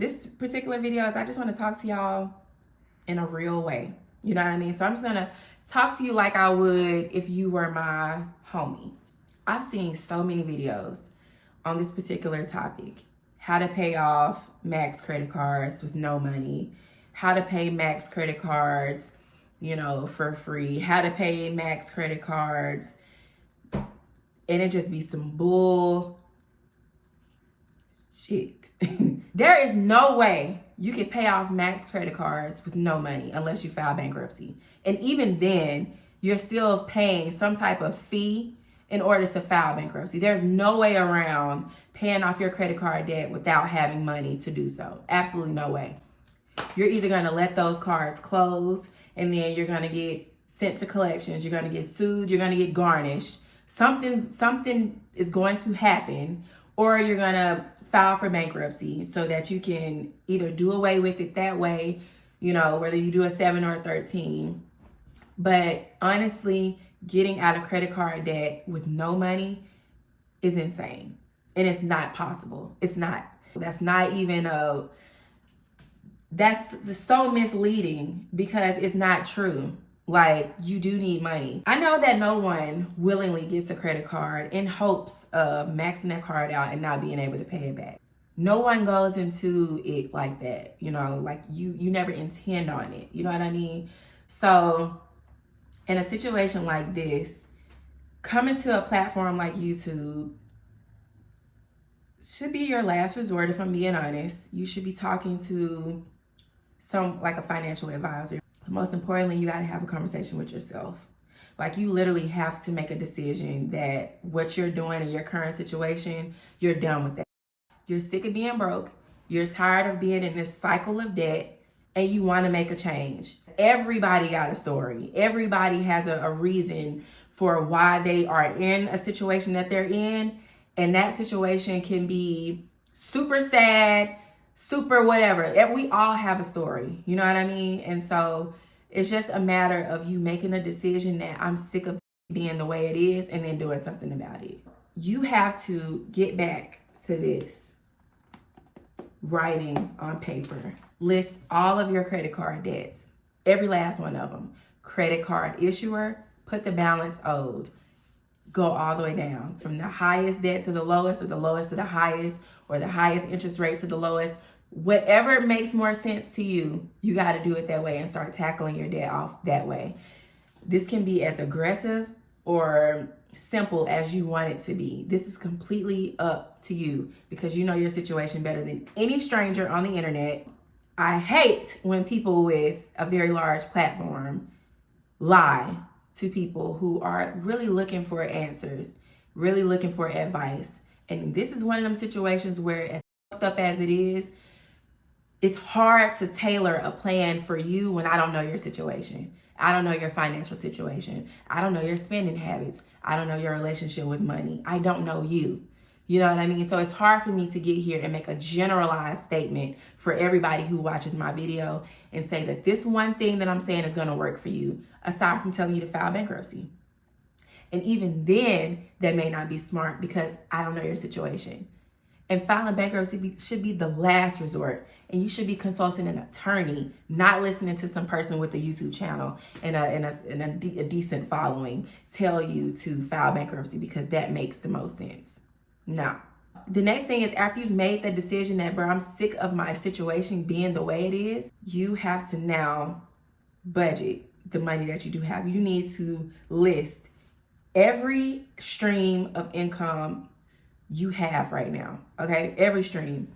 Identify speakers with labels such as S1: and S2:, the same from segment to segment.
S1: this particular video is I just want to talk to y'all in a real way. You know what I mean? So I'm just going to talk to you like I would if you were my homie. I've seen so many videos on this particular topic. How to pay off max credit cards with no money. How to pay max credit cards, you know, for free. How to pay max credit cards. And it just be some bull shit. There is no way you can pay off max credit cards with no money unless you file bankruptcy. And even then, you're still paying some type of fee in order to file bankruptcy. There's no way around paying off your credit card debt without having money to do so. Absolutely no way. You're either going to let those cards close and then you're going to get sent to collections. You're going to get sued. You're going to get garnished. Something is going to happen, or you're going to file for bankruptcy so that you can either do away with it that way, you know, whether you do a 7 or a 13. But honestly, getting out of credit card debt with no money is insane. And it's not possible. It's not. That's not even that's so misleading because it's not true. Like, you do need money. I know that no one willingly gets a credit card in hopes of maxing that card out and not being able to pay it back. No one goes into it like that, you know, like you never intend on it. You know what I mean? So in a situation like this, coming to a platform like YouTube should be your last resort, if I'm being honest. You should be talking to like a financial advisor. Most importantly, you got to have a conversation with yourself. Like, you literally have to make a decision that what you're doing in your current situation, you're done with that. You're sick of being broke. You're tired of being in this cycle of debt, and you want to make a change. Everybody got a story. Everybody has a reason for why they are in a situation that they're in. And that situation can be super sad, super whatever. We all have a story, you know what I mean? And so it's just a matter of you making a decision that I'm sick of being the way it is and then doing something about it. You have to get back to this. Writing on paper. List all of your credit card debts. Every last one of them. Credit card issuer, put the balance owed. Go all the way down. From the highest debt to the lowest, or the lowest to the highest, or the highest interest rate to the lowest. Whatever makes more sense to you, you got to do it that way and start tackling your debt off that way. This can be as aggressive or simple as you want it to be. This is completely up to you because you know your situation better than any stranger on the internet. I hate when people with a very large platform lie to people who are really looking for answers, really looking for advice. And this is one of them situations where, as fucked up as it is, it's hard to tailor a plan for you when I don't know your situation. I don't know your financial situation. I don't know your spending habits. I don't know your relationship with money. I don't know you. You know what I mean? So it's hard for me to get here and make a generalized statement for everybody who watches my video and say that this one thing that I'm saying is going to work for you, aside from telling you to file bankruptcy. And even then, that may not be smart because I don't know your situation. And filing bankruptcy should be the last resort. And you should be consulting an attorney, not listening to some person with a YouTube channel and a decent following tell you to file bankruptcy, because that makes the most sense. No. The next thing is, after you've made the decision that, bro, I'm sick of my situation being the way it is, you have to now budget the money that you do have. You need to list every stream of income you have right now, okay? Every stream.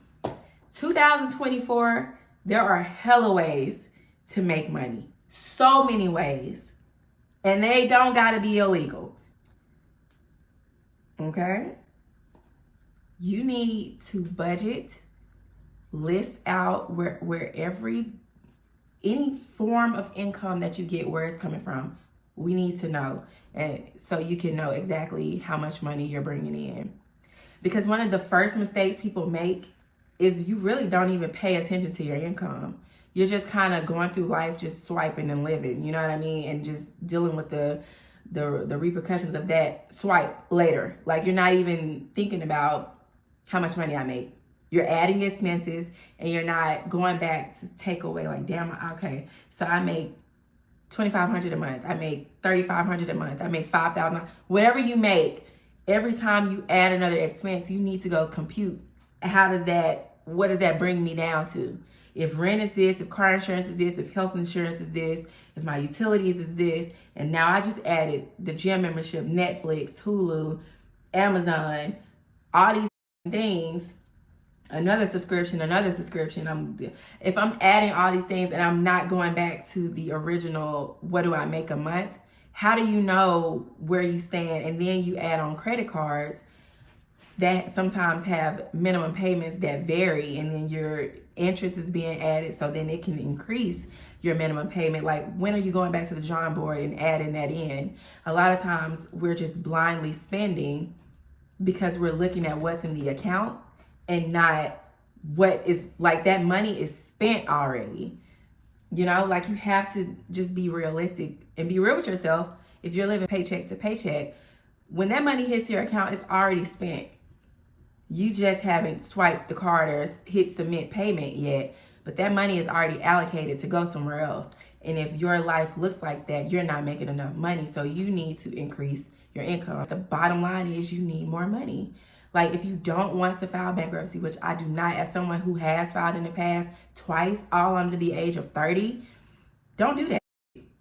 S1: 2024, there are hella ways to make money. So many ways. And they don't gotta be illegal. Okay? You need to budget, list out where any form of income that you get, where it's coming from. We need to know, and so you can know exactly how much money you're bringing in. Because one of the first mistakes people make is you really don't even pay attention to your income. You're just kind of going through life just swiping and living, you know what I mean? And just dealing with the repercussions of that swipe later. Like, you're not even thinking about how much money I make. You're adding expenses and you're not going back to take away like, damn, okay, so I make $2,500 a month. I make $3,500 a month. I make $5,000. Whatever you make, every time you add another expense, you need to go compute. What does that bring me down to? If rent is this, if car insurance is this, if health insurance is this, if my utilities is this, and now I just added the gym membership, Netflix, Hulu, Amazon, all these things, another subscription. If I'm adding all these things and I'm not going back to the original, what do I make a month? How do you know where you stand? And then you add on credit cards that sometimes have minimum payments that vary, and then your interest is being added, so then it can increase your minimum payment. Like, when are you going back to the drawing board and adding that in? A lot of times we're just blindly spending because we're looking at what's in the account and not what is, like, that money is spent already. You know, like, you have to just be realistic and be real with yourself. If you're living paycheck to paycheck, when that money hits your account, it's already spent. You just haven't swiped the card or hit submit payment yet, but that money is already allocated to go somewhere else. And if your life looks like that, you're not making enough money, so you need to increase your income. The bottom line is you need more money. Like, if you don't want to file bankruptcy, which I do not, as someone who has filed in the past twice, all under the age of 30, don't do that.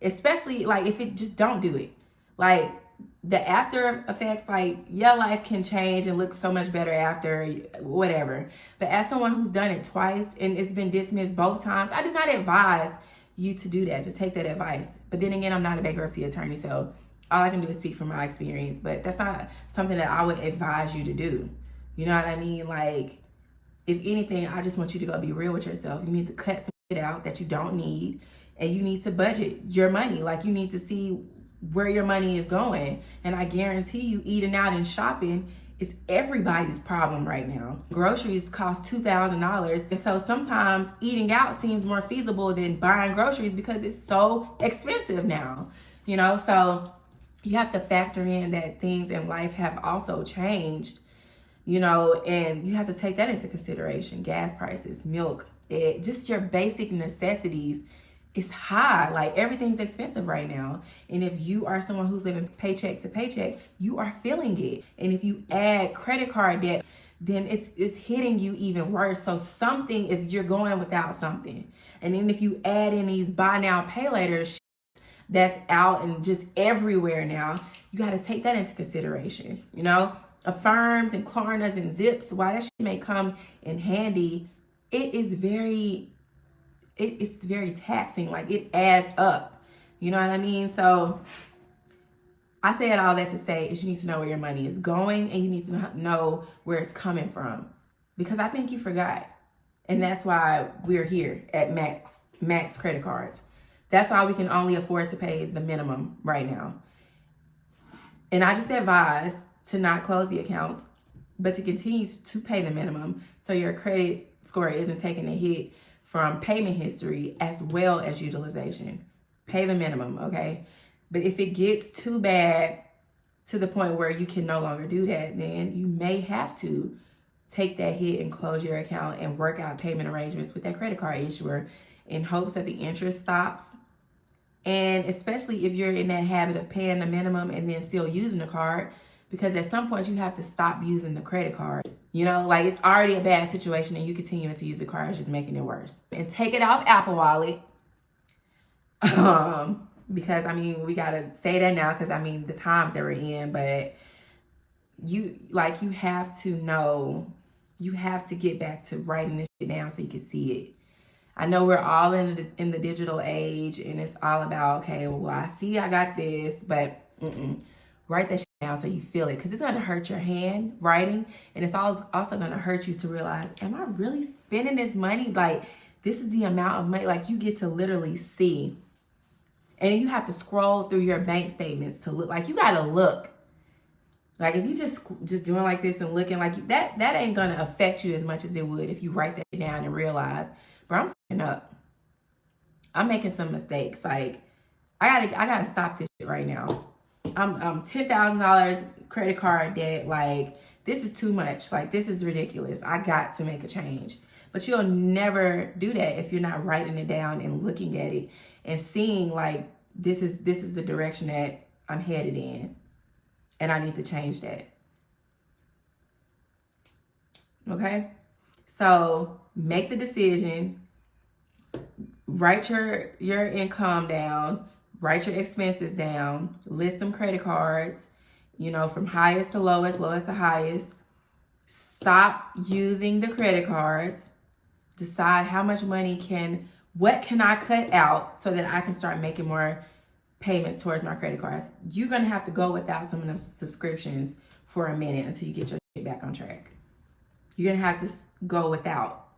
S1: Especially, like, if it just don't do it. Like, the after effects, like, your life can change and look so much better after, whatever. But as someone who's done it twice and it's been dismissed both times, I do not advise you to do that, to take that advice. But then again, I'm not a bankruptcy attorney, so all I can do is speak from my experience. But that's not something that I would advise you to do. You know what I mean? Like, if anything, I just want you to go be real with yourself. You need to cut some shit out that you don't need, and you need to budget your money. Like, you need to see where your money is going. And I guarantee you, eating out and shopping is everybody's problem right now. Groceries cost $2,000. And so sometimes eating out seems more feasible than buying groceries because it's so expensive now. You know, so you have to factor in that things in life have also changed, you know, and you have to take that into consideration. Gas prices, milk, just your basic necessities. It's high. Like, everything's expensive right now. And if you are someone who's living paycheck to paycheck, you are feeling it. And if you add credit card debt, then it's hitting you even worse. So you're going without something. And then if you add in these buy now, pay later that's out and just everywhere now, you got to take that into consideration. You know, Affirms and Klarnas and Zips, while that shit may come in handy, it's very taxing. Like, it adds up. You know what I mean? So I said all that to say is you need to know where your money is going, and you need to know where it's coming from, because I think you forgot. And that's why we're here at Max Credit Cards. That's why we can only afford to pay the minimum right now. And I just advise to not close the accounts, but to continue to pay the minimum so your credit score isn't taking a hit from payment history as well as utilization. Pay the minimum, okay? But if it gets too bad to the point where you can no longer do that, then you may have to take that hit and close your account and work out payment arrangements with that credit card issuer in hopes that the interest stops. And especially if you're in that habit of paying the minimum and then still using the card, because at some point you have to stop using the credit card. You know, like, it's already a bad situation and you continuing to use the card is just making it worse. And take it off Apple Wallet. Because, I mean, we got to say that now because, I mean, the times that we're in. But you have to know, you have to get back to writing this shit down so you can see it. I know we're all in the digital age, and it's all about, okay, well, I see I got this, but write that shit down so you feel it, because it's going to hurt your hand writing, and it's also going to hurt you to realize, am I really spending this money? Like, this is the amount of money. Like, you get to literally see, and you have to scroll through your bank statements to look. Like, you got to look. Like, if you just doing like this and looking like that ain't going to affect you as much as it would if you write that shit down and realize, bro, I'm fucking up. I'm making some mistakes. Like, I gotta stop this shit right now. I'm $10,000 credit card debt. Like, this is too much. Like, this is ridiculous. I got to make a change. But you'll never do that if you're not writing it down and looking at it and seeing, like, this is the direction that I'm headed in, and I need to change that. Okay? So make the decision, write your income down, write your expenses down, list some credit cards, you know, from highest to lowest, lowest to highest. Stop using the credit cards. Decide how much money what can I cut out so that I can start making more payments towards my credit cards. You're going to have to go without some of them subscriptions for a minute until you get your shit back on track. You're going to have to go without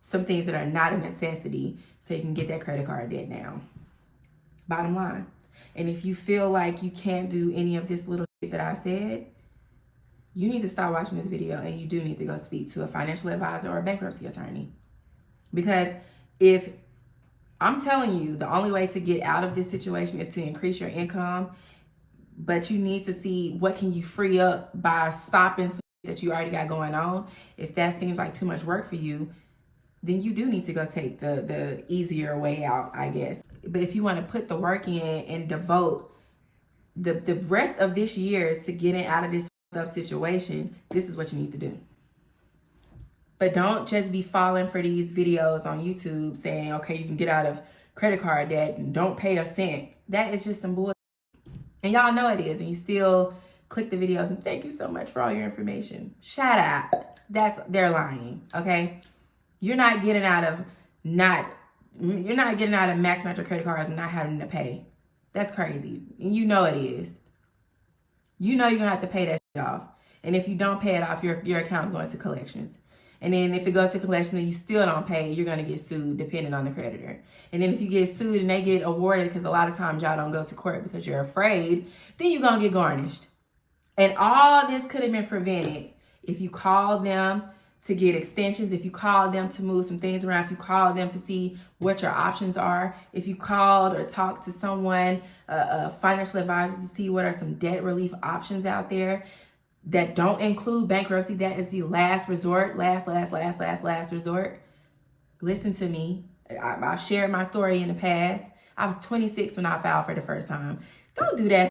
S1: some things that are not a necessity so you can get that credit card debt down. Bottom line. And if you feel like you can't do any of this little shit that I said, you need to stop watching this video, and you do need to go speak to a financial advisor or a bankruptcy attorney. Because if I'm telling you, the only way to get out of this situation is to increase your income, but you need to see what can you free up by stopping some that you already got going on. If that seems like too much work for you, then you do need to go take the easier way out, I guess. But if you want to put the work in and devote the rest of this year to getting out of this up situation, this is what you need to do. But don't just be falling for these videos on YouTube saying, okay, you can get out of credit card debt and don't pay a cent. That is just some bullshit. And y'all know it is. And you still click the videos and thank you so much for all your information. Shut up. They're lying. Okay. You're not getting out of max out your credit cards and not having to pay. That's crazy. And you know it is. You know you're gonna have to pay that shit off. And if you don't pay it off, your account's going to collections. And then if it goes to collections and you still don't pay, you're going to get sued depending on the creditor. And then if you get sued and they get awarded, because a lot of times y'all don't go to court because you're afraid, then you're going to get garnished. And all this could have been prevented if you called them to get extensions, if you called them to move some things around, if you called them to see what your options are, if you called or talked to someone, a financial advisor, to see what are some debt relief options out there that don't include bankruptcy. That is the last resort, last resort. Listen to me. I've shared my story in the past. I was 26 when I filed for the first time. Don't do that.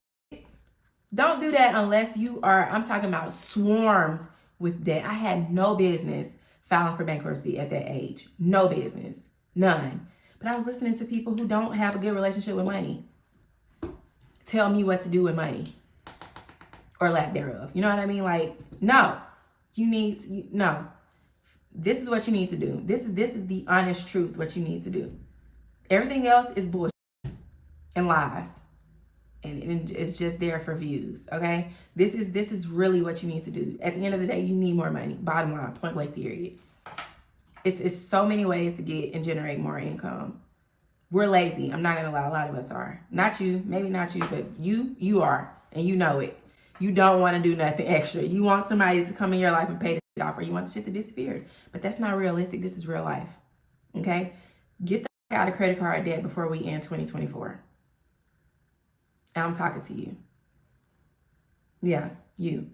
S1: Don't do that unless you are, I'm talking about swarmed with debt. I had no business filing for bankruptcy at that age. No business. None. But I was listening to people who don't have a good relationship with money tell me what to do with money. Or lack thereof. You know what I mean? Like, no. No. This is what you need to do. This is the honest truth, what you need to do. Everything else is bullshit and lies. And it's just there for views, okay? This is really what you need to do. At the end of the day, you need more money. Bottom line, point blank, period. It's so many ways to get and generate more income. We're lazy. I'm not going to lie. A lot of us are. Not you. Maybe not you, but you are. And you know it. You don't want to do nothing extra. You want somebody to come in your life and pay the shit off, or you want the shit to disappear. But that's not realistic. This is real life. Okay? Get the fuck out of credit card debt before we end 2024. And I'm talking to you. Yeah, you.